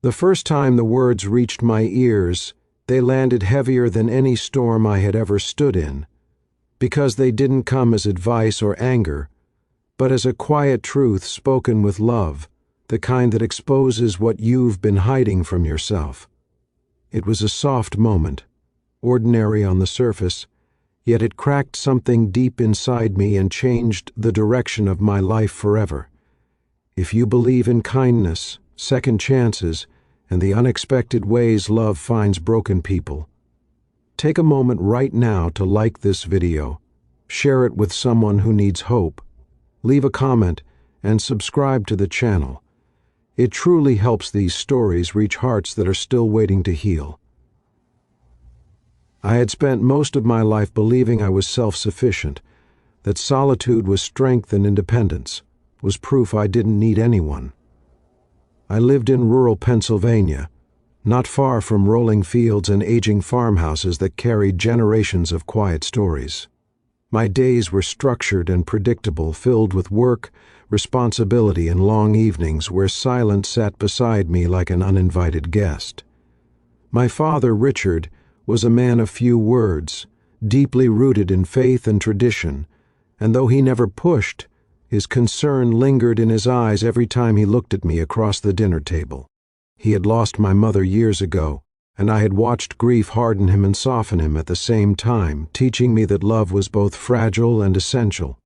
The first time the words reached my ears, they landed heavier than any storm I had ever stood in, because they didn't come as advice or anger, but as a quiet truth spoken with love, the kind that exposes what you've been hiding from yourself. It was a soft moment, ordinary on the surface, yet it cracked something deep inside me and changed the direction of my life forever. If you believe in kindness, second chances, and the unexpected ways love finds broken people, take a moment right now to like this video, share it with someone who needs hope, leave a comment, and subscribe to the channel. It truly helps these stories reach hearts that are still waiting to heal. I had spent most of my life believing I was self-sufficient, that solitude was strength and independence, was proof I didn't need anyone. I lived in rural Pennsylvania, not far from rolling fields and aging farmhouses that carried generations of quiet stories. My days were structured and predictable, filled with work, responsibility, and long evenings where silence sat beside me like an uninvited guest. My father, Richard, was a man of few words, deeply rooted in faith and tradition, and though he never pushed, his concern lingered in his eyes every time he looked at me across the dinner table. He had lost my mother years ago, and I had watched grief harden him and soften him at the same time, teaching me that love was both fragile and essential.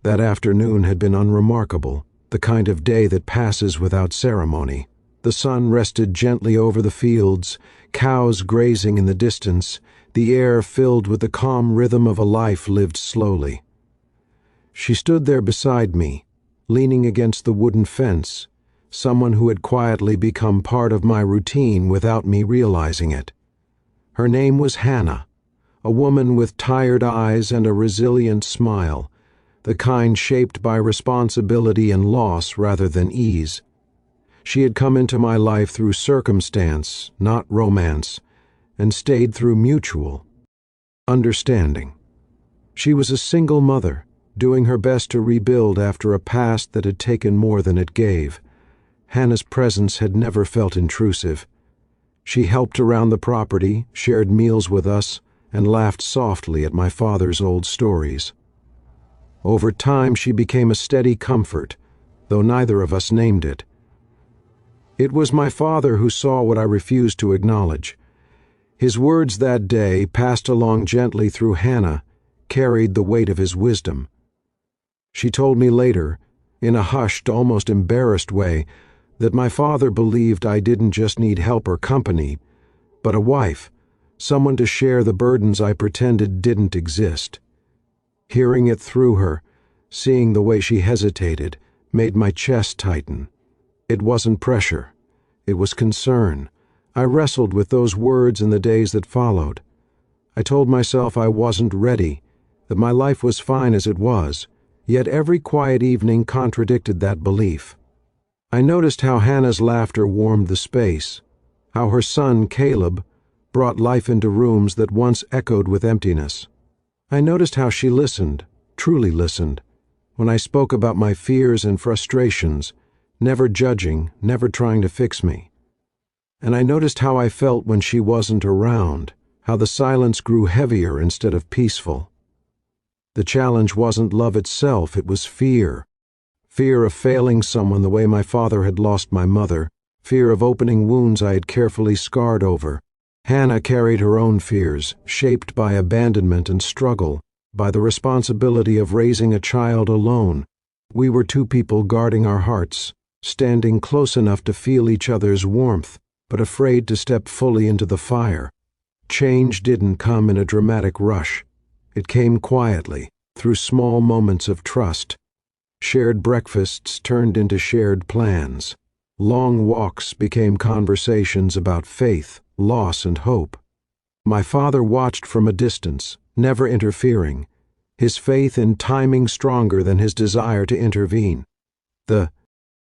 That afternoon had been unremarkable, the kind of day that passes without ceremony. The sun rested gently over the fields, cows grazing in the distance, the air filled with the calm rhythm of a life lived slowly. She stood there beside me, leaning against the wooden fence, someone who had quietly become part of my routine without me realizing it. Her name was Hannah, a woman with tired eyes and a resilient smile, the kind shaped by responsibility and loss rather than ease. She had come into my life through circumstance, not romance, and stayed through mutual understanding. She was a single mother, doing her best to rebuild after a past that had taken more than it gave. Hannah's presence had never felt intrusive. She helped around the property, shared meals with us, and laughed softly at my father's old stories. Over time, she became a steady comfort, though neither of us named it. It was my father who saw what I refused to acknowledge. His words that day, passed along gently through Hannah, carried the weight of his wisdom. She told me later, in a hushed, almost embarrassed way, that my father believed I didn't just need help or company, but a wife, someone to share the burdens I pretended didn't exist. Hearing it through her, seeing the way she hesitated, made my chest tighten. It wasn't pressure. It was concern. I wrestled with those words in the days that followed. I told myself I wasn't ready, that my life was fine as it was, yet every quiet evening contradicted that belief. I noticed how Hannah's laughter warmed the space, how her son, Caleb, brought life into rooms that once echoed with emptiness. I noticed how she listened, truly listened, when I spoke about my fears and frustrations, never judging, never trying to fix me. And I noticed how I felt when she wasn't around, how the silence grew heavier instead of peaceful. The challenge wasn't love itself, it was fear. Fear of failing someone the way my father had lost my mother, fear of opening wounds I had carefully scarred over. Hannah carried her own fears, shaped by abandonment and struggle, by the responsibility of raising a child alone. We were two people guarding our hearts, standing close enough to feel each other's warmth, but afraid to step fully into the fire. Change didn't come in a dramatic rush. It came quietly, through small moments of trust. Shared breakfasts turned into shared plans. Long walks became conversations about faith, loss, and hope. My father watched from a distance, never interfering, his faith in timing stronger than his desire to intervene. The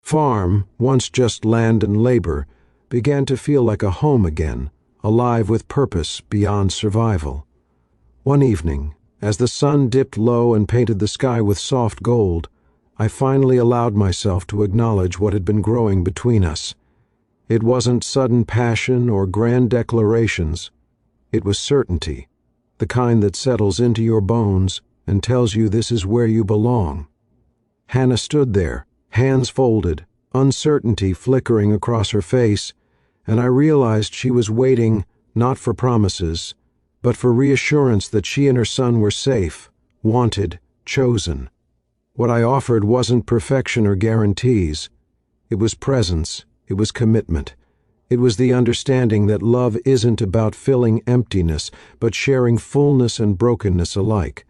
farm, once just land and labor, began to feel like a home again, alive with purpose beyond survival. One evening, as the sun dipped low and painted the sky with soft gold, I finally allowed myself to acknowledge what had been growing between us. It wasn't sudden passion or grand declarations. It was certainty, the kind that settles into your bones and tells you this is where you belong. Hannah stood there, hands folded, uncertainty flickering across her face, and I realized she was waiting not for promises, but for reassurance that she and her son were safe, wanted, chosen. What I offered wasn't perfection or guarantees. It was presence, it was commitment. It was the understanding that love isn't about filling emptiness, but sharing fullness and brokenness alike.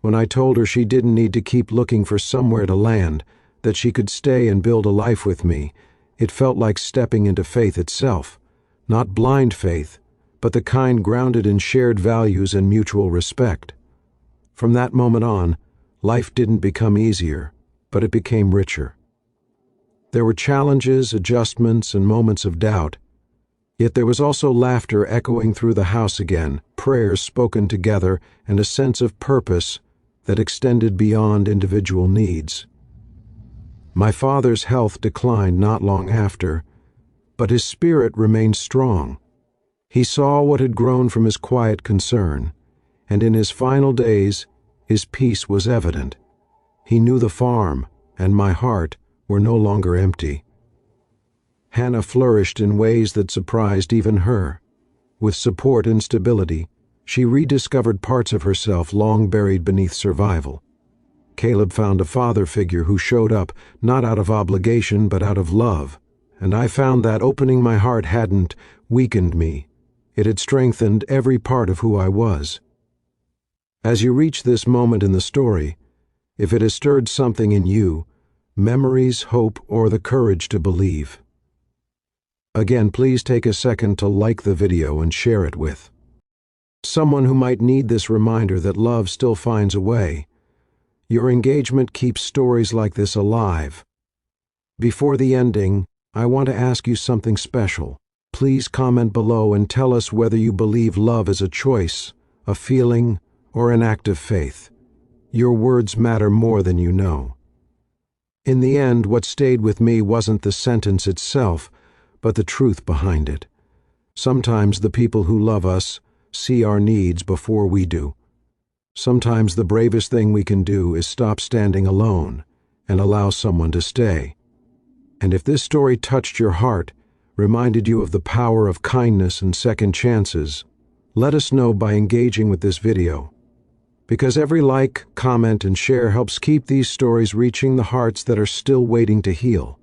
When I told her she didn't need to keep looking for somewhere to land, that she could stay and build a life with me, it felt like stepping into faith itself. Not blind faith, but the kind grounded in shared values and mutual respect. From that moment on, life didn't become easier, but it became richer. There were challenges, adjustments, and moments of doubt. Yet there was also laughter echoing through the house again, prayers spoken together, and a sense of purpose that extended beyond individual needs. My father's health declined not long after, but his spirit remained strong. He saw what had grown from his quiet concern, and in his final days, his peace was evident. He knew the farm, and my heart were no longer empty. Hannah flourished in ways that surprised even her. With support and stability, she rediscovered parts of herself long buried beneath survival. Caleb found a father figure who showed up not out of obligation but out of love, and I found that opening my heart hadn't weakened me. It had strengthened every part of who I was. As you reach this moment in the story, if it has stirred something in you, memories, hope, or the courage to believe, again, please take a second to like the video and share it with someone who might need this reminder that love still finds a way. Your engagement keeps stories like this alive. Before the ending, I want to ask you something special. Please comment below and tell us whether you believe love is a choice, a feeling, or an act of faith. Your words matter more than you know. In the end, what stayed with me wasn't the sentence itself, but the truth behind it. Sometimes the people who love us see our needs before we do. Sometimes the bravest thing we can do is stop standing alone and allow someone to stay. And if this story touched your heart, reminded you of the power of kindness and second chances, let us know by engaging with this video. Because every like, comment, and share helps keep these stories reaching the hearts that are still waiting to heal.